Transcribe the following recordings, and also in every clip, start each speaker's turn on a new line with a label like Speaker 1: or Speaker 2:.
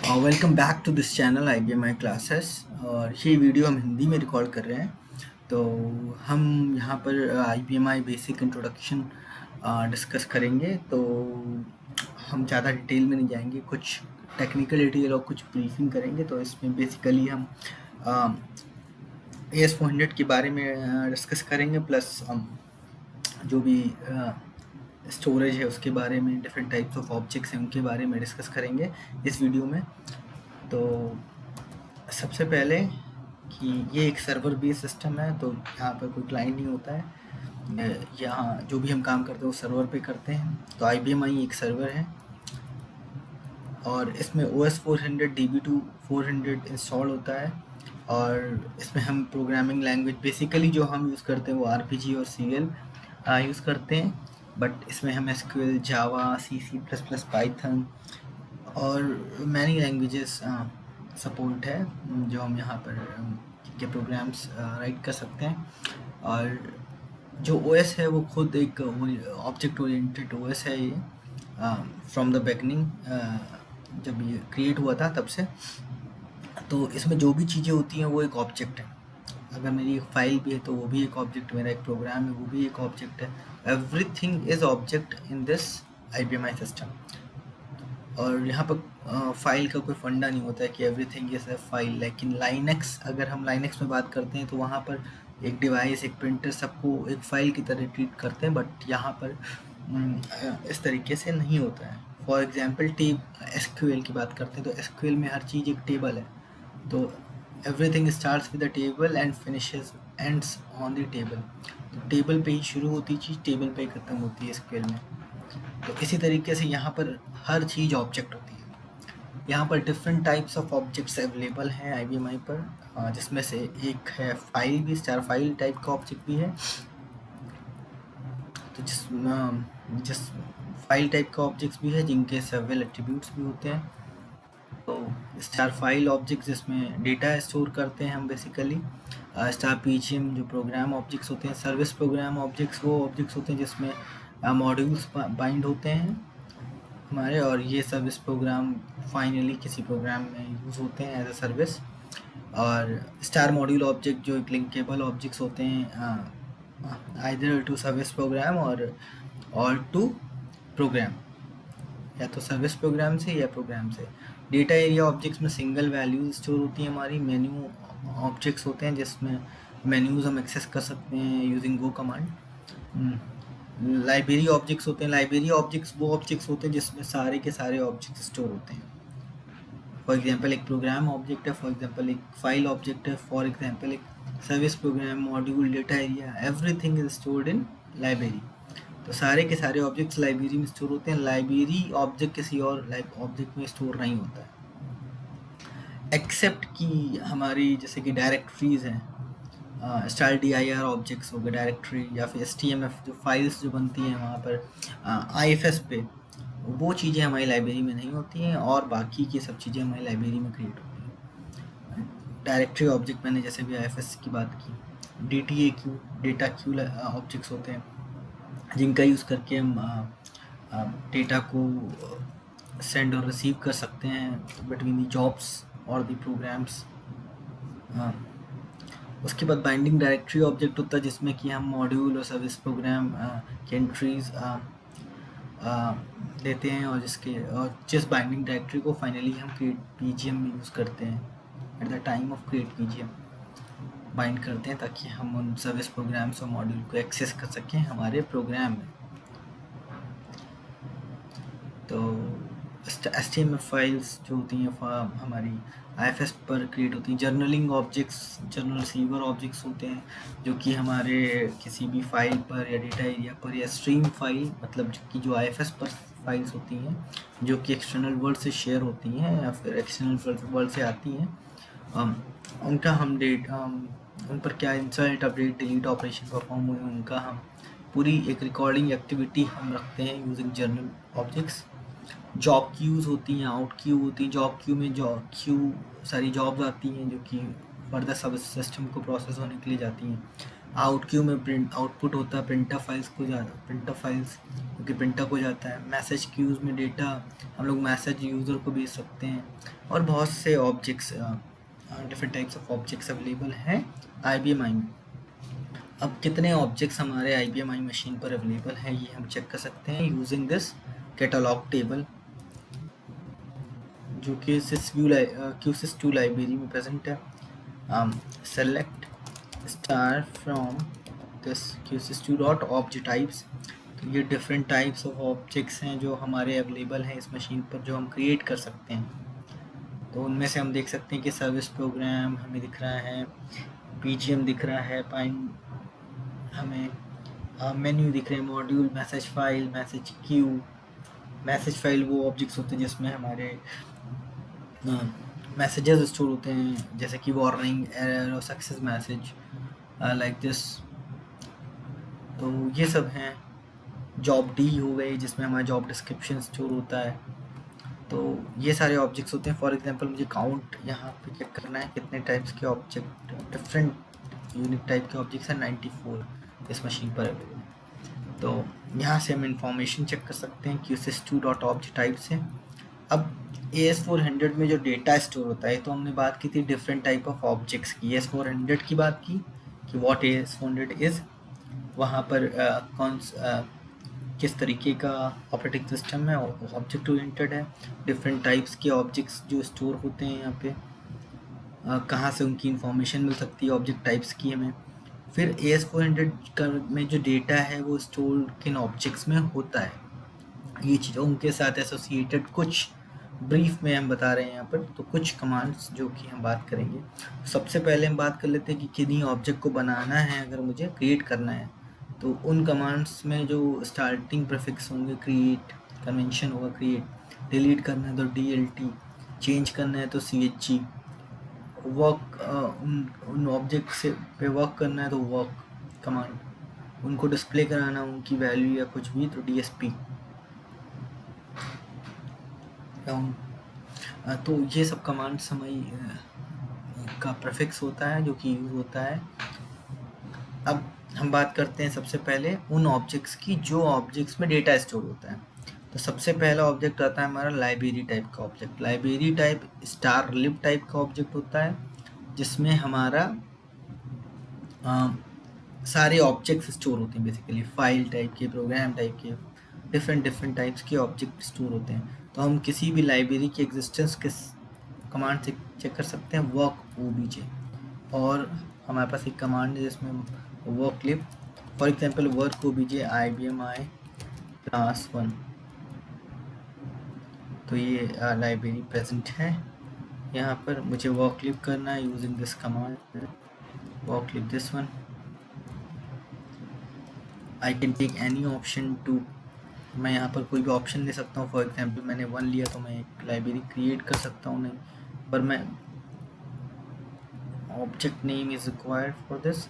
Speaker 1: Welcome back to this channel IBMI classes. और ये video हम हिंदी में रिकॉर्ड कर रहे हैं। तो हम यहाँ पर IBMI बेसिक इंट्रोडक्शन डिस्कस करेंगे। तो हम ज़्यादा डिटेल में नहीं जाएंगे, कुछ टेक्निकल डिटेल और कुछ ब्रीफिंग करेंगे। तो इसमें बेसिकली हम AS400 के बारे में डिस्कस करेंगे, प्लस जो भी स्टोरेज है उसके बारे में, डिफरेंट टाइप्स ऑफ ऑब्जेक्ट्स हैं उनके बारे में डिस्कस करेंगे इस वीडियो में। तो सबसे पहले कि ये एक सर्वर बेस्ड सिस्टम है, तो यहाँ पर कोई क्लाइंट नहीं होता है। यहाँ जो भी हम काम करते हैं वो सर्वर पे करते हैं। तो IBMI एक सर्वर है और इसमें OS 400 DB2 400 इंस्टॉल होता है। और इसमें हम प्रोग्रामिंग लैंग्वेज बेसिकली जो हम यूज़ करते हैं वो RPG और CL यूज़ करते हैं। बट इसमें हम SQL, जावा, C++, पाइथन और मैनी लैंग्वेजेस सपोर्ट है जो हम यहाँ पर के प्रोग्राम्स राइट कर सकते हैं। और जो OS है वो खुद एक ऑब्जेक्ट ओरिएंटेड OS है। ये फ्रॉम द बिगनिंग जब ये क्रिएट हुआ था तब से। तो इसमें जो भी चीज़ें होती हैं वो एक ऑब्जेक्ट है। अगर मेरी एक फाइल भी है तो वो भी एक ऑब्जेक्ट, मेरा एक प्रोग्राम है वो भी एक ऑब्जेक्ट है। Everything is object in this IBMI system. और यहाँ पर फाइल का कोई फंडा नहीं होता है कि एवरीथिंग इज अ फाइल। लेकिन लाइनक्स, अगर हम लाइनक्स में बात करते हैं तो वहाँ पर एक डिवाइस, एक प्रिंटर सबको एक फ़ाइल की तरह ट्रीट करते हैं। बट यहाँ पर इस तरीके से नहीं होता है। फॉर एग्जांपल SQL की बात करते हैं तो SQL में हर चीज़ एक टेबल है। तो everything starts with a table and finishes ends on the table. तो टेबल पे ही शुरू होती चीज़ टेबल पे ही ख़त्म होती है SQL में। तो इसी तरीके से यहाँ पर हर चीज़ ऑब्जेक्ट होती है। यहाँ पर different types of objects available हैं IBMI पर, जिसमें से एक है फाइल भी, स्टार फाइल टाइप का ऑब्जेक्ट भी है। तो जिस फाइल टाइप का ऑब्जेक्ट्स भी है जिनके सेवरल एट्रीब्यूट्स भी होते हैं। तो स्टार फाइल ऑब्जेक्ट जिसमें डेटा स्टोर करते हैं हम बेसिकली। स्टार PGM जो प्रोग्राम ऑब्जेक्ट्स होते हैं। सर्विस प्रोग्राम ऑब्जेक्ट्स वो ऑब्जेक्ट्स होते हैं जिसमें मॉड्यूल्स बाइंड होते हैं हमारे, और ये सर्विस प्रोग्राम फाइनली किसी प्रोग्राम में यूज़ होते हैं एज अ सर्विस। और स्टार मॉड्यूल ऑब्जेक्ट जो एक लिंकेबल ऑब्जेक्ट्स होते हैं आइदर टू सर्विस प्रोग्राम और टू प्रोग्राम, या तो सर्विस प्रोग्राम से या प्रोग्राम से। डेटा एरिया ऑब्जेक्ट्स में सिंगल वैल्यूज स्टोर होती है हमारी। मेन्यू ऑब्जेक्ट्स होते हैं जिसमें मेन्यूज़ हम एक्सेस कर सकते हैं using go command. Library objects होते हैं। लाइब्रेरी ऑब्जेक्ट्स वो ऑब्जेक्ट्स होते हैं जिसमें सारे के सारे ऑब्जेक्ट्स स्टोर होते हैं। फॉर एग्जांपल एक प्रोग्राम ऑब्जेक्ट है, फॉर एग्जांपल एक फाइल ऑब्जेक्ट है, फॉर एग्जांपल एक service program, module, data area, everything is stored in library. तो सारे के सारे ऑब्जेक्ट्स लाइब्रेरी में स्टोर होते हैं। लाइब्रेरी ऑब्जेक्ट किसी और ऑब्जेक्ट में स्टोर नहीं होता है, एक्सेप्ट कि हमारी जैसे कि डायरेक्टरीज हैं। स्टार DIR ऑब्जेक्ट्स हो गए डायरेक्टरी, या फिर STMF जो फाइल्स जो बनती हैं वहाँ पर IFS पे, वो चीज़ें हमारी लाइब्रेरी में नहीं होती हैं। और बाकी की सब चीज़ें हमारी लाइब्रेरी में क्रिएट होती हैं। डायरेक्टरी ऑब्जेक्ट मैंने जैसे भी IFS की बात की। DTA Q, data Q objects होते हैं जिनका यूज़ करके हम डेटा को सेंड और रिसीव कर सकते हैं बिटवीन द जॉब्स और द प्रोग्राम्स। उसके बाद बाइंडिंग डायरेक्टरी ऑब्जेक्ट होता है जिसमें कि हम मॉड्यूल और सर्विस प्रोग्राम की एंट्रीज देते हैं, और जिस बाइंडिंग डायरेक्टरी को फाइनली हम क्रिएट PGM में यूज़ करते हैं। At the time of create PGM bind करते हैं ताकि हम उन सर्विस प्रोग्राम्स और मॉड्यूल को एक्सेस कर सकें हमारे प्रोग्राम में। तो HTML फाइल्स जो होती हैं हमारी IFS पर क्रिएट होती हैं। Journaling objects, journal receiver objects होते हैं जो कि हमारे किसी भी फाइल पर या डेटा एरिया पर या स्ट्रीम फाइल, मतलब कि जो IFS पर फाइल्स होती हैं जो कि एक्सटर्नल वर्ल्ड से शेयर होती हैं या फिर एक्सटर्नल वर्ल्ड से आती हैं, उनका हम उन पर क्या insert, update, delete operation perform हुए, उनका हम पूरी एक रिकॉर्डिंग एक्टिविटी हम रखते हैं using journal objects. Job queues होती हैं, आउट क्यू होती हैं। जॉब क्यू में सारी जॉब्स आती हैं जो कि फर्दर सब सिस्टम को प्रोसेस होने के लिए जाती हैं। आउट क्यू में प्रिंट आउटपुट होता है प्रिंटर फाइल्स क्योंकि प्रिंटर को जाता है। मैसेज क्यूज़ में डेटा हम लोग मैसेज यूज़र को भेज सकते हैं, और बहुत से objects different types of objects available हैं IBM आई में। अब कितने ऑब्जेक्ट्स हमारे IBM आई मशीन पर अवेलेबल हैं ये हम चेक कर सकते हैं यूजिंग दिस कैटलॉग टेबल, जो कि QSys2 लाइब्रेरी में प्रेजेंट है। Select star from this QSys2.object types. तो ये डिफरेंट टाइप्स ऑफ ऑब्जेक्ट्स हैं जो हमारे अवेलेबल हैं इस मशीन पर, जो हम क्रिएट कर सकते हैं। तो उनमें से हम देख सकते हैं कि सर्विस प्रोग्राम हमें दिख रहा है, PGM दिख रहा है, पाइन हमें मेन्यू दिख रहे हैं, module, message file, message queue. Message file वो ऑब्जेक्ट्स होते हैं जिसमें हमारे मैसेजेस स्टोर होते हैं, जैसे कि वार्निंग, एरर और सक्सेस मैसेज लाइक दिस। तो ये सब हैं। जॉब डी हो गई जिसमें हमारा जॉब डिस्क्रिप्शन स्टोर होता है। तो ये सारे ऑब्जेक्ट्स होते हैं। फॉर एग्जांपल मुझे काउंट यहाँ पे चेक करना है कितने टाइप्स के ऑब्जेक्ट, डिफरेंट यूनिक टाइप के ऑब्जेक्ट्स हैं 94 इस मशीन पर अवेलेबल है। तो यहाँ से हम इंफॉर्मेशन चेक कर सकते हैं QSys2.object टाइप से। अब AS400 में जो डेटा स्टोर होता है, तो हमने बात की थी डिफरेंट टाइप ऑफ ऑब्जेक्ट्स की, AS400 की बात की कि व्हाट AS400 इज़, वहाँ पर किस तरीके का ऑपरेटिंग सिस्टम है, ऑब्जेक्ट ओरिएंटेड है, डिफरेंट टाइप्स के ऑब्जेक्ट्स जो स्टोर होते हैं यहाँ पे, कहाँ से उनकी इंफॉर्मेशन मिल सकती है ऑब्जेक्ट टाइप्स की हमें। फिर AS400 में जो डेटा है वो स्टोर किन ऑब्जेक्ट्स में होता है, ये चीज़ों के साथ एसोसिएटेड कुछ ब्रीफ में हम बता रहे हैं यहाँ पर। तो कुछ कमांड्स जो कि हम बात करेंगे, सबसे पहले हम बात कर लेते हैं कि किन्हीं ऑब्जेक्ट को बनाना है, अगर मुझे क्रिएट करना है तो उन कमांड्स में जो स्टार्टिंग प्रीफिक्स होंगे, क्रिएट, कन्वेंशन होगा क्रिएट, डिलीट करना है तो DLT, चेंज करना है तो CHG, वर्क उन ऑब्जेक्ट से पे वर्क करना है तो वर्क कमांड, उनको डिस्प्ले कराना उनकी वैल्यू या कुछ भी तो DSP। तो ये सब कमांड समय का प्रीफिक्स होता है जो कि यूज़ होता है। अब हम बात करते हैं सबसे पहले उन ऑब्जेक्ट्स की जो ऑब्जेक्ट्स में डेटा स्टोर होता है। तो सबसे पहला ऑब्जेक्ट आता है हमारा लाइब्रेरी टाइप का ऑब्जेक्ट। लाइब्रेरी टाइप स्टार लिब टाइप का ऑब्जेक्ट होता है, जिसमें हमारा सारे ऑब्जेक्ट्स स्टोर होते हैं, बेसिकली फाइल टाइप के, प्रोग्राम टाइप के, डिफरेंट टाइप्स के ऑब्जेक्ट स्टोर होते हैं। तो हम किसी भी लाइब्रेरी की एग्जिस्टेंस किस कमांड से चेक कर सकते हैं, वर्क OBJ, और हमारे पास एक कमांड है जिसमें work lib, for example work OBJ IBM i class 1। तो ये लाइब्रेरी प्रेजेंट है यहाँ पर। मुझे वर्क लिब करना है using this command, work lib this one. I can take any option to, मैं यहाँ पर कोई भी ऑप्शन ले सकता हूँ। फॉर एग्जांपल मैंने 1 लिया तो मैं एक लाइब्रेरी क्रिएट कर सकता हूँ, नहीं पर मैं object name is required for this.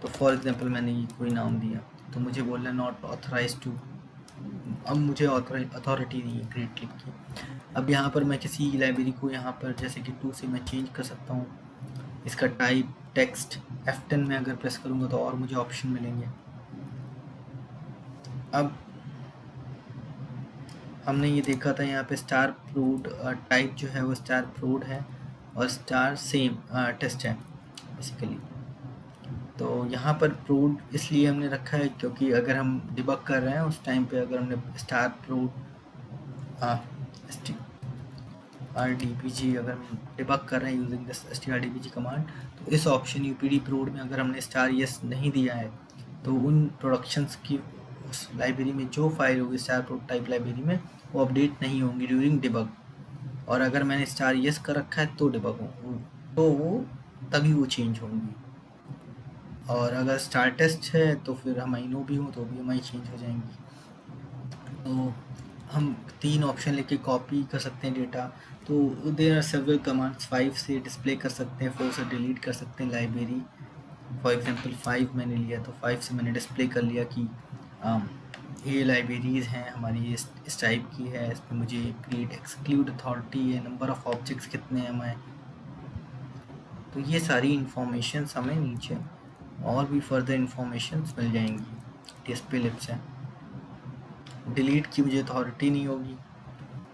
Speaker 1: तो फॉर एग्जांपल मैंने ये कोई नाम दिया तो मुझे बोलना नॉट ऑथराइज टू, अब मुझे अथॉरिटी नहीं है क्रिएट लिख की। अब यहाँ पर मैं किसी लाइब्रेरी को यहाँ पर जैसे कि 2 से मैं चेंज कर सकता हूँ। इसका टाइप टेक्स्ट F10 में अगर प्रेस करूँगा तो और मुझे ऑप्शन मिलेंगे। अब हमने ये देखा था यहाँ पे स्टार प्रूड टाइप जो है वो स्टार प्रूड है और स्टार सेम टेस्ट है बेसिकली। तो यहाँ पर प्रूड इसलिए हमने रखा है क्योंकि अगर हम डिबग कर रहे हैं उस टाइम पे अगर हमने स्टार प्रूड RDBG अगर हम डिबग कर रहे हैं यूजिंग दिस STRDBG कमांड, तो इस ऑप्शन UPD प्रूड में अगर हमने स्टार यस नहीं दिया है तो उन प्रोडक्शंस की उस लाइब्रेरी में जो फाइल होगी स्टार प्रूड टाइप लाइब्रेरी में वो अपडेट नहीं होंगी ड्यूरिंग डिबग। और अगर मैंने स्टार यस कर रखा है तो डिबग हो तो वो तभी वो चेंज होंगी। और अगर स्टार टेस्ट है तो फिर हम नो भी हो तो भी हमारी चेंज हो जाएंगी। तो हम 3 ऑप्शन लेके कॉपी कर सकते हैं डेटा। तो देयर आर सेवरल कमांड्स, 5 से डिस्प्ले कर सकते हैं, 4 से डिलीट कर सकते हैं लाइब्रेरी। फॉर एग्जांपल 5 मैंने लिया तो 5 से मैंने डिस्प्ले कर लिया कि ये लाइब्रेरीज़ हैं हमारी, इस टाइप की है, इसमें मुझे क्रिएट एक्सक्लूड अथॉरिटी है, नंबर ऑफ़ ऑब्जेक्ट्स कितने हैं हमें। तो ये सारी इंफॉर्मेशन हमें नीचे और भी फर्दर इंफॉर्मेशन मिल जाएंगी DSP-lib से। डिलीट की मुझे अथॉरिटी नहीं होगी।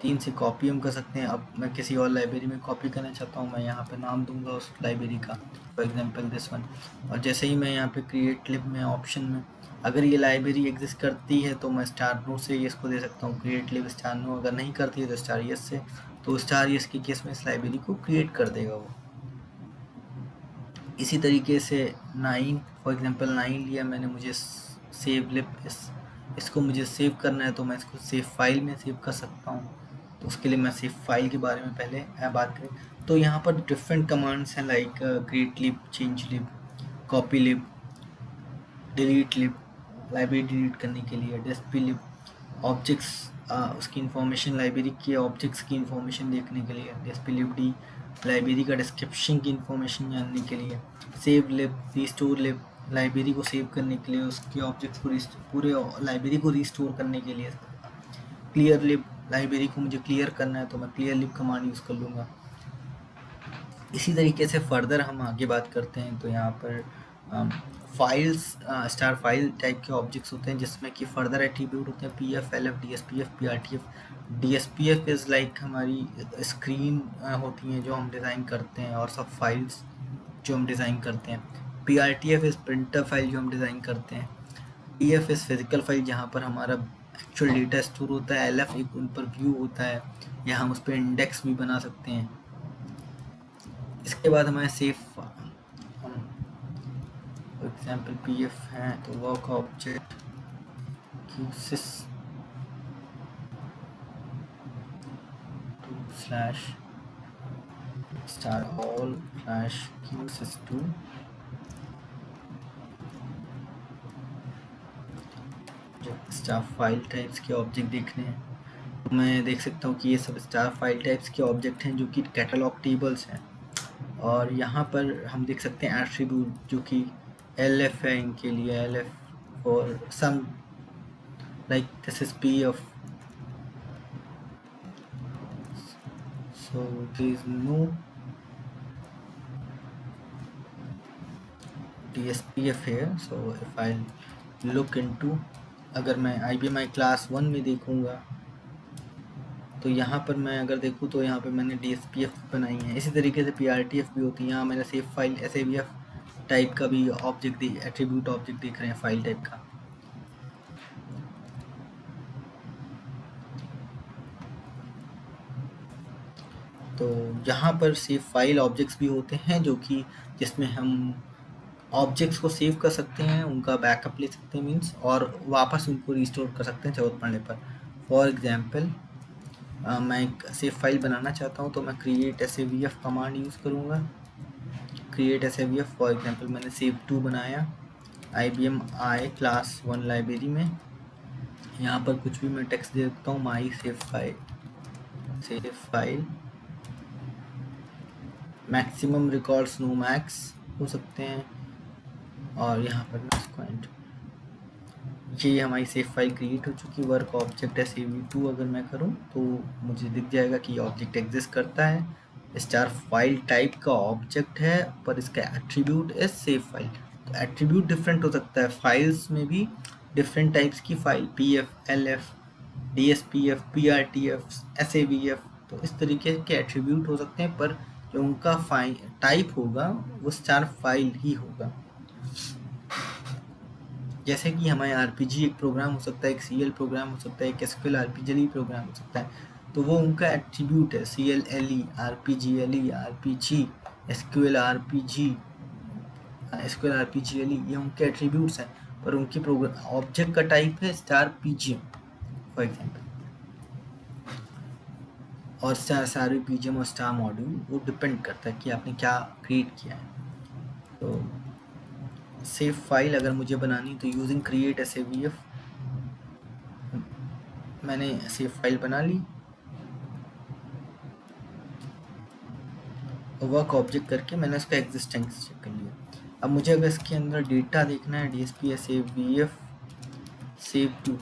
Speaker 1: 3 से कॉपी हम कर सकते हैं। अब मैं किसी और लाइब्रेरी में कॉपी करना चाहता हूँ, मैं यहाँ पे नाम दूंगा उस लाइब्रेरी का, फॉर एग्जांपल दिस वन। और जैसे ही मैं यहाँ पे क्रिएट लिब में ऑप्शन में अगर ये लाइब्रेरी एग्जिस्ट करती है तो मैं स्टार नो से इसको दे सकता हूँ क्रिएट लिब स्टार नो, अगर नहीं करती है तो स्टार यस से। तो स्टार यस के केस में इस लाइब्रेरी को क्रिएट कर देगा वो। इसी तरीके से 9 फॉर एग्जांपल 9 लिया मैंने, मुझे सेव लिब इसको मुझे सेव करना है तो मैं इसको सेव फाइल में सेव कर सकता हूँ। तो उसके लिए मैं सेव फाइल के बारे में पहले बात करें तो यहाँ पर डिफरेंट कमांड्स हैं लाइक क्रिएट लिब, चेंज लिब, कॉपी लिब, डिलीट लिब, लाइब्रेरी डिलीट करने के लिए, DSP लिब, ऑब्जेक्ट्स उसकी इंफॉर्मेशन, लाइब्रेरी के ऑब्जेक्ट्स की इंफॉर्मेशन देखने के लिए, DSP लिब डी, लाइब्रेरी का डिस्क्रिप्शन की इंफॉर्मेशन जानने के लिए, सेव लिब, रिस्टोर लिब, लाइब्रेरी को सेव करने के लिए, उसके ऑब्जेक्ट्स को पूरे लाइब्रेरी को रिस्टोर करने के लिए, क्लियर लिब, लाइब्रेरी को मुझे क्लियर करना है तो मैं क्लियर लिब कमांड यूज़ कर लूँगा। इसी तरीके से फर्दर हम आगे बात करते हैं तो यहाँ पर फाइल्स स्टार फाइल टाइप के ऑब्जेक्ट्स होते हैं जिसमें कि फर्दर एट्रीब्यूट होते हैं PF, LF, DSPF, PRTF। DSPF is like हमारी स्क्रीन होती हैं जो हम डिज़ाइन करते हैं और सब फाइल्स जो हम डिज़ाइन करते हैं। PRTF इज़ प्रिंटर फाइल जो हम डिज़ाइन करते हैं। EF इज़ फिजिकल फाइल जहाँ पर हमारा एक्चुअल डेटा स्टोर होता है। LF एक उन पर व्यू होता है या हम उस पर इंडेक्स भी बना सकते हैं। इसके बाद हमारे सेव फॉर एग्जाम्पल PF है तो work object QSYS slash star all slash QSYS 2 star file types के ऑब्जेक्ट देखने हैं तो मैं देख सकता हूँ कि ये सब स्टार फाइल टाइप्स के ऑब्जेक्ट हैं जो कि कैटलॉग टेबल्स हैं। और यहाँ पर हम देख सकते हैं एट्रीब्यूट जो कि LF है इनके लिए, LF और some like this is PF, so there is no DSPF here। so if I look into, अगर मैं IBMI क्लास 1 में देखूँगा तो यहाँ पर मैं अगर देखूँ तो यहाँ पे मैंने DSPF बनाई है। इसी तरीके से PRTF भी होती है। यहाँ मैंने सेव फाइल SAVF टाइप का भी ऑब्जेक्ट एट्रीब्यूट ऑब्जेक्ट देख रहे हैं फाइल टाइप का। तो यहाँ पर सेव फाइल ऑब्जेक्ट्स भी होते हैं जो कि जिसमें हम ऑब्जेक्ट्स को सेव कर सकते हैं, उनका बैकअप ले सकते हैं मीन्स, और वापस उनको रिस्टोर कर सकते हैं ज़रूरत पड़ने पर। फॉर एग्जांपल मैं एक सेव फाइल बनाना चाहता हूँ तो मैं क्रिएट SAVF कमांड यूज़ करूँगा। क्रिएट SAVF फॉर एग्जांपल मैंने सेव 2 बनाया IBMI क्लास 1 लाइब्रेरी में। यहाँ पर कुछ भी मैं टेक्स्ट दे देता हूँ, my save file maximum records no max हो सकते हैं। और यहाँ पर मैं इसको ये हमारी सेव फाइल क्रिएट हो चुकी। वर्क ऑब्जेक्ट SAV2 अगर मैं करूँ तो मुझे दिख जाएगा कि ऑब्जेक्ट एग्जिस्ट करता है, स्टार फाइल टाइप का ऑब्जेक्ट है पर इसका एट्रीब्यूट है सेव फाइल। तो एट्रीब्यूट डिफरेंट हो सकता है, फाइल्स में भी डिफरेंट टाइप्स की file PF, LF, DSPF, PRTF, SAVF, तो इस तरीके के एट्रीब्यूट हो सकते हैं पर जो उनका फाइल टाइप होगा वो स्टार फाइल ही होगा। जैसे कि हमारे RPG एक प्रोग्राम हो सकता है, एक CL प्रोग्राम हो सकता है, एक SQL RPGLE प्रोग्राम हो सकता है, तो वो उनका एट्रीब्यूट है CLLE, RPGLE, RPG, SQL RPGLE, ये उनके एट्रीब्यूट्स हैं पर उनकी प्रोग्राम ऑब्जेक्ट का टाइप है स्टार PGM फॉर एग्जाम्पल। और स्टार PGM और स्टार मॉड्यूल वो डिपेंड करता है कि आपने क्या क्रिएट किया है। तो सेव फाइल अगर मुझे बनानी तो यूजिंग क्रिएट SAVF मैंने सेव फाइल बना ली और वर्क ऑब्जेक्ट करके मैंने उसका एग्जिस्टेंस चेक कर लिया। अब मुझे अगर इसके अंदर डेटा देखना है DSP SAVF सेव 2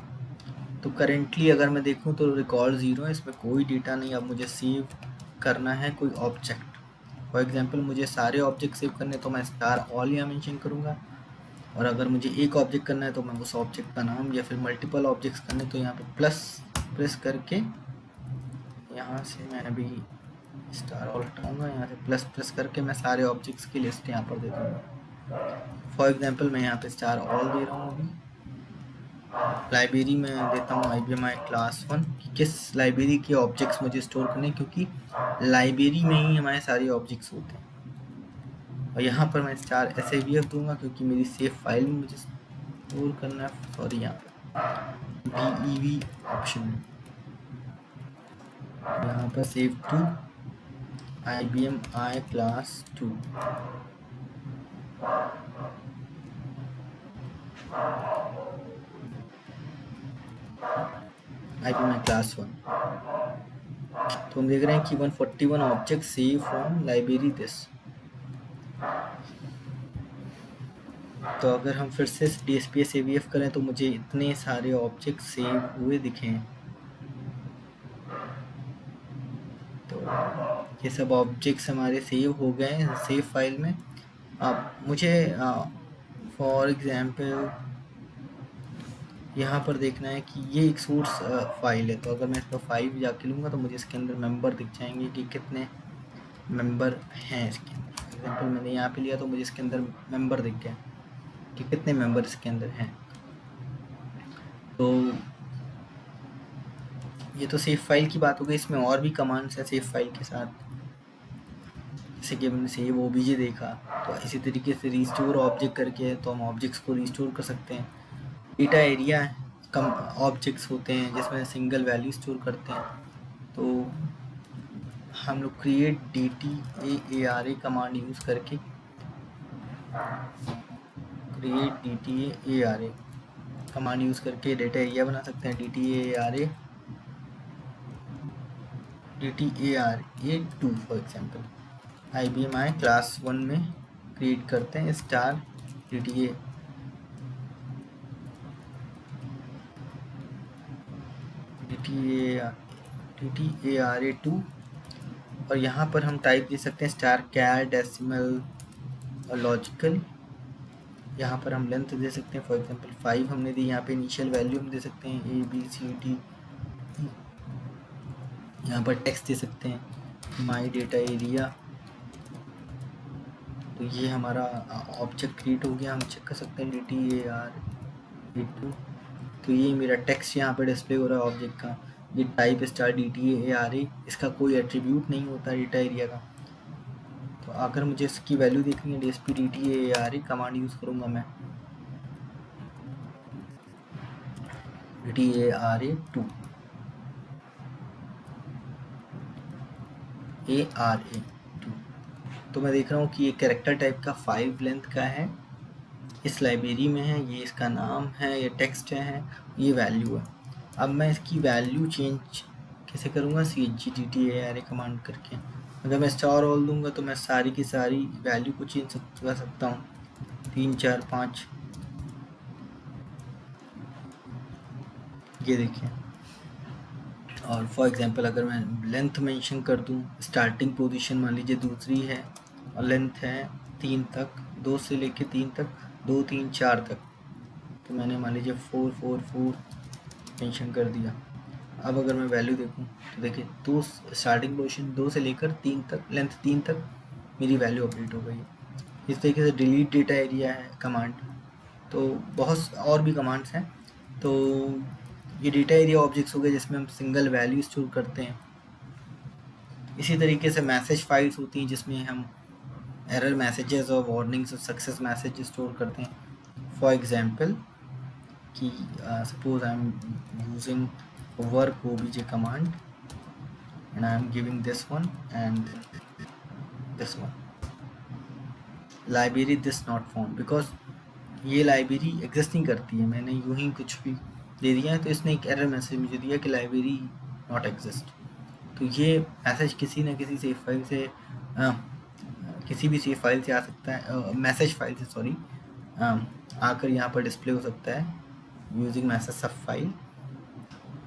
Speaker 1: तो करेंटली अगर मैं देखूं तो रिकॉर्ड 0 है, इसमें कोई डेटा नहीं। अब मुझे सेव करना है कोई ऑब्जेक्ट, फॉर एग्जांपल मुझे सारे ऑब्जेक्ट सेव करने तो मैं स्टार ऑल यहाँ मेंशन करूँगा और अगर मुझे एक ऑब्जेक्ट करना है तो मैं उस ऑब्जेक्ट का नाम, या फिर मल्टीपल ऑब्जेक्ट्स करने तो यहाँ पे प्लस प्रेस करके यहाँ से मैं अभी स्टार ऑल हटाऊँगा, यहाँ से प्लस प्रेस करके मैं सारे ऑब्जेक्ट्स की लिस्ट यहाँ पर दे दूँगा। फॉर एग्जांपल मैं यहाँ पे स्टार ऑल दे रहा हूँ अभी। लाइब्रेरी में देता हूँ IBMI क्लास 1 कि किस लाइब्रेरी के ऑब्जेक्ट्स मुझे स्टोर करने हैं, क्योंकि लाइब्रेरी में ही हमारे सारे ऑब्जेक्ट्स होते हैं। और यहाँ पर मैं स्टार SAVF दूंगा क्योंकि मेरी सेव फाइल में मुझे स्टोर करना है। सॉरी, यहाँ पर DEV ऑप्शन में यहाँ पर save to IBMI class 2। IBMI class 1। तो हम देख रहे हैं कि 141 object save from library this. तो अगर हम फिर से DSP SAVF करें तो मुझे इतने सारे ऑब्जेक्ट सेव हुए दिखें। तो ये सब ऑब्जेक्ट्स हमारे सेव हो गए हैं सेव फाइल में। अब मुझे फॉर एग्जांपल यहाँ पर देखना है कि ये एक सोर्स फाइल है। तो अगर मैं इसका 5 जाके लूँगा तो मुझे इसके अंदर मेंबर दिख जाएंगे कि कितने मेंबर हैं इसके अंदर। फॉर एग्जांपल मैंने यहाँ पे लिया तो मुझे इसके अंदर मेंबर दिख गया कि कितने मेंबर इसके अंदर हैं। तो ये तो सेव फाइल की बात हो गई। इसमें और भी कमांड्स है सेव फाइल के साथ, जैसे कि हमने सेव OBJ देखा। तो इसी तरीके से रिस्टोर ऑब्जेक्ट करके तो हम ऑब्जेक्ट्स को रिस्टोर कर सकते हैं। डेटा एरिया कम ऑब्जेक्ट्स होते हैं जिसमें सिंगल वैल्यू स्टोर करते हैं। तो हम लोग क्रिएट DTAARA कमांड यूज़ करके डेटा एरिया बना सकते हैं। DTARA2 for example IBMI class 1 में क्रिएट करते हैं स्टार DTARA2। और यहाँ पर हम टाइप दे सकते हैं स्टार कैर, डेसिमल और लॉजिकल। यहाँ पर हम लेंथ दे सकते हैं, फॉर एग्जांपल 5 हमने दी। यहाँ पे इनिशियल वैल्यू हम दे सकते हैं ABCD। यहाँ पर टेक्स्ट दे सकते हैं माई डेटा एरिया। तो ये हमारा ऑब्जेक्ट क्रिएट हो गया। हम चेक कर सकते हैं DTARA2। तो ये मेरा टेक्स्ट यहाँ पर डिस्प्ले हो रहा है ऑब्जेक्ट का। ये टाइप स्टार DTARA, इसका कोई एट्रीब्यूट नहीं होता डेटा एरिया का। तो अगर मुझे इसकी वैल्यू देखनी है DSP DTARA कमांड यूज़ करूँगा मैं DTARA2 ARA2। तो मैं देख रहा हूँ कि ये कैरेक्टर टाइप का 5 लेंथ का है, इस लाइब्रेरी में है। ये इसका नाम है, ये टेक्स्ट है, ये वैल्यू है। अब मैं इसकी वैल्यू चेंज कैसे करूँगा? CHG DTARA कमांड करके। अगर मैं स्टार ऑल दूंगा तो मैं सारी की सारी वैल्यू को चेंज कर सकता हूँ, 3 4 5। ये देखिए। और फॉर एग्जांपल अगर मैं लेंथ मेंशन कर दूं, स्टार्टिंग पोजीशन मान लीजिए दूसरी है और लेंथ है 3 तक, 2 से लेके 3 तक, 2 3 4 तक। तो मैंने मान लीजिए 4 4 4 मेंशन कर दिया। अब अगर मैं वैल्यू देखूं तो देखिए 2 स्टार्टिंग पोजीशन 2 से लेकर 3 तक, लेंथ 3 तक मेरी वैल्यू अपडेट हो गई है। इस तरीके से डिलीट डेटा एरिया है कमांड। तो बहुत और भी कमांड्स हैं। तो ये डेटा एरिया ऑब्जेक्ट्स हो गए जिसमें हम सिंगल वैल्यू स्टोर करते हैं। इसी तरीके से मैसेज फाइल्स होती हैं जिसमें हम एरर मैसेजेस और वार्निंग्स और सक्सेस मैसेज स्टोर करते हैं। फॉर एग्जांपल कि suppose I am using work OBJ command and I am giving this one and this one, library this not found, because ये लाइब्रेरी एग्जिस्ट नहीं करती है। मैंने यूं ही कुछ भी दे दिया है तो इसने एक एरर मैसेज मुझे दिया कि लाइब्रेरी नॉट एग्जिस्ट। तो ये मैसेज किसी न किसी सेव फाइल से किसी भी सेव फाइल से आ सकता है, मैसेज फाइल से सॉरी, आकर यहाँ पर डिस्प्ले हो सकता है यूजिंग मैसेज सब फाइल।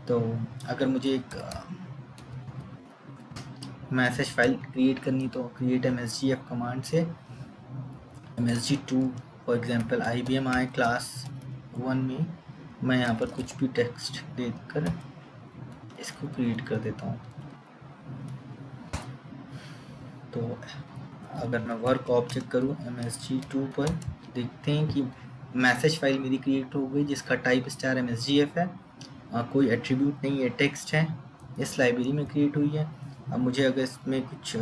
Speaker 1: तो अगर मुझे एक मैसेज फाइल क्रिएट करनी तो क्रिएट MSGF कमांड से MSG2 for example IBM i class 1 में मैं यहाँ पर कुछ भी टेक्स्ट देकर इसको क्रिएट कर देता हूँ। तो अगर मैं वर्क ऑब्जेक्ट करूँ MSG2 पर, देखते हैं कि मैसेज फाइल मेरी क्रिएट हो गई जिसका टाइप स्टार MSGF है। कोई एट्रीब्यूट नहीं है, टेक्स्ट है, इस लाइब्रेरी में क्रिएट हुई है। अब मुझे अगर इसमें कुछ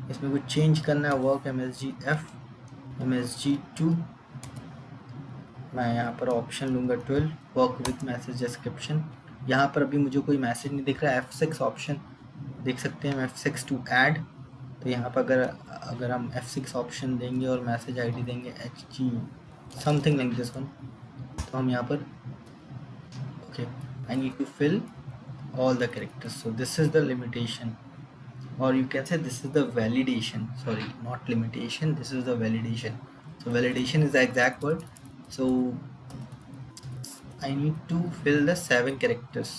Speaker 1: इसमें कुछ चेंज करना है, वर्क MSGF MSG2, मैं यहाँ पर ऑप्शन लूँगा 12, वर्क विथ मैसेज डिस्क्रिप्शन। यहाँ पर अभी मुझे कोई मैसेज नहीं दिख रहा है। F6 ऑप्शन देख सकते हैं, F6 टू ऐड। तो यहाँ पर अगर हम F6 ऑप्शन देंगे और मैसेज आईडी देंगे HG something like this one, तो हम यहाँ पर okay, I need to fill all the characters. So this is the limitation, or you can say this is the validation. Sorry, not limitation, this is the validation. So validation is the exact word. So I need to fill the 7 characters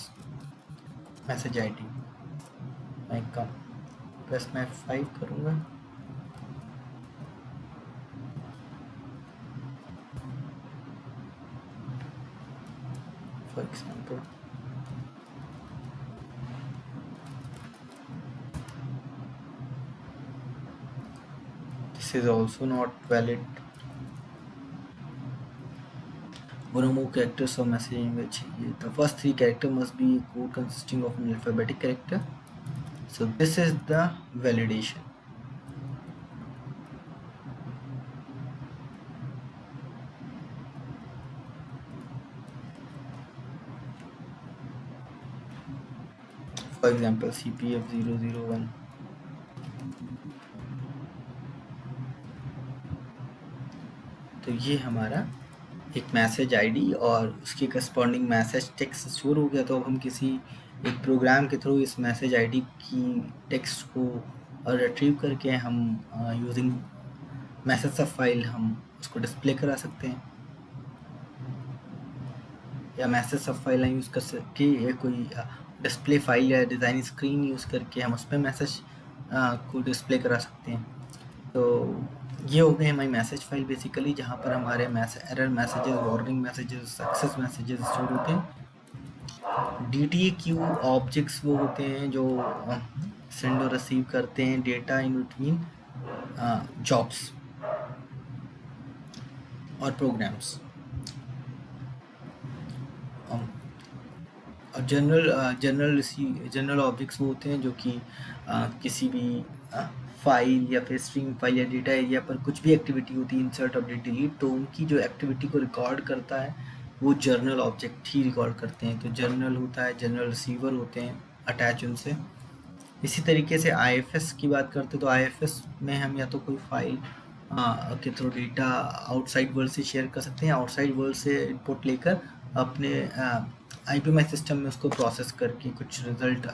Speaker 1: message ID. मैं कम plus मैं 5 करूँगा। For example, this is also not valid. More characters of messaging which the first 3 characters must be code consisting of an alphabetic character. So this is the validation. For example, CPF001. तो ये हमारा एक message ID और उसकी corresponding message text store हो गया। तो अब हम किसी एक प्रोग्राम के थ्रू इस मैसेज आईडी की टेक्स्ट को रिट्रीव करके हम यूजिंग मैसेज सब फाइल हम उसको डिस्प्ले करा सकते हैं, या मैसेज सब फाइल यूज़ कर सके, या कोई डिस्प्ले फाइल या डिज़ाइन स्क्रीन यूज़ करके हम उस पर मैसेज को डिस्प्ले करा सकते हैं। तो ये हो गए हमारी मैसेज फाइल बेसिकली, जहाँ पर हमारे error messages, warning messages, success messages store होते हैं। DTAQ ऑब्जेक्ट्स वो होते हैं जो सेंड और रिसीव करते हैं डेटा इन बिटवीन जॉब्स और प्रोग्राम्स। और जनरल ऑब्जेक्ट्स वो होते हैं जो कि किसी भी फाइल या फिर स्ट्रीम फाइल या डेटा एरिया पर कुछ भी एक्टिविटी होती है, इंसर्ट, अपडेट, डिलीट, तो उनकी जो एक्टिविटी को रिकॉर्ड करता है वो जर्नल ऑब्जेक्ट ही रिकॉर्ड करते हैं। तो जर्नल होता है, जनरल रिसीवर होते हैं अटैच उनसे। इसी तरीके से IFS की बात करते तो IFS में हम या तो कोई फाइल के थ्रू डेटा आउटसाइड वर्ल्ड से शेयर कर सकते हैं, आउटसाइड वर्ल्ड से इनपुट लेकर अपने IPMI सिस्टम में उसको प्रोसेस करके कुछ रिजल्ट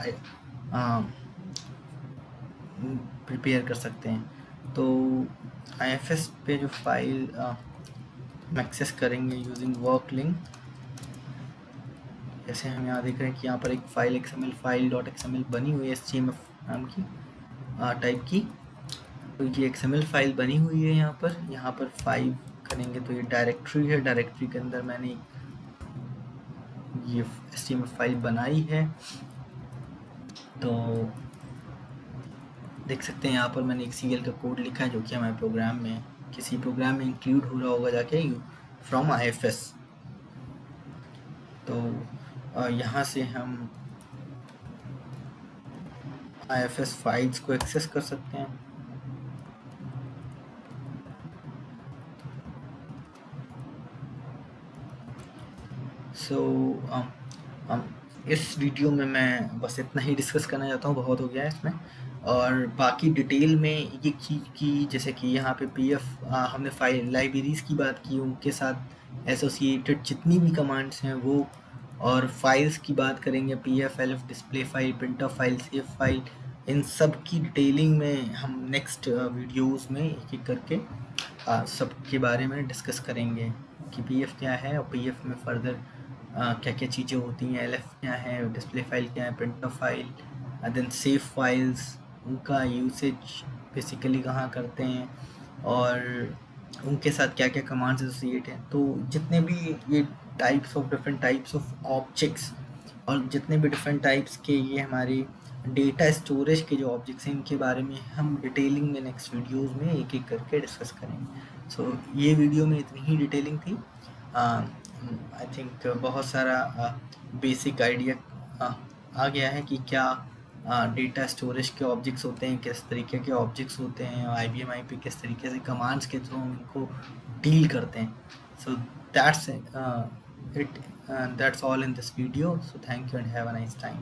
Speaker 1: प्रिपेयर कर सकते हैं। तो IFS पे जो फाइल हम एक्सेस करेंगे यूजिंग वर्क लिंक, जैसे हम यहाँ देख रहे हैं कि यहाँ पर एक फाइल XML फाइल .xml बनी हुई है HTML नाम की टाइप की। तो ये XML फाइल बनी हुई है। यहाँ पर 5 करेंगे तो ये डायरेक्टरी है, डायरेक्टरी के अंदर मैंने ये HTML फाइल बनाई है। तो देख सकते हैं यहाँ पर मैंने एक CL का कोड लिखा है जो कि हमारे प्रोग्राम में, किसी प्रोग्राम में इंक्लूड हो रहा होगा जाके फ्रॉम IFS। तो यहाँ से हम IFS फाइल्स को एक्सेस कर सकते हैं। इस वीडियो में मैं बस इतना ही डिस्कस करना चाहता हूँ, बहुत हो गया है इसमें। और बाकी डिटेल में ये चीज़ की, जैसे कि यहाँ पे PF हमने फाइल लाइब्रेरीज़ की बात की, उनके साथ एसोसिएटेड जितनी भी कमांड्स हैं वो, और फाइल्स की बात करेंगे, PF, LF, display file, printf file, save file, इन सब की डिटेलिंग में हम नेक्स्ट वीडियोस में एक एक करके सब के बारे में डिस्कस करेंगे कि PF क्या है और PF में फर्दर क्या क्या चीज़ें होती हैं, LF क्या है, डिस्प्ले फाइल क्या है, printf file, then save files, उनका यूसेज बेसिकली कहाँ करते हैं, और उनके साथ क्या क्या कमांड्स एसोसिएट हैं। तो जितने भी ये डिफरेंट टाइप्स ऑफ ऑब्जेक्ट्स और जितने भी डिफरेंट टाइप्स के ये हमारे डेटा स्टोरेज के जो ऑब्जेक्ट्स हैं इनके बारे में हम डिटेलिंग में नेक्स्ट वीडियोस में एक एक करके डिस्कस करेंगे। सो ये वीडियो में इतनी ही डिटेलिंग थी। आई थिंक बहुत सारा बेसिक आइडिया आ गया है कि क्या डेटा स्टोरेज के ऑब्जेक्ट्स होते हैं, किस तरीके के ऑब्जेक्ट्स होते हैं, IBM IP किस तरीके से कमांड्स के थ्रू हम इनको डील करते हैं। So that's it, that's all in this video. So thank you and have a nice time.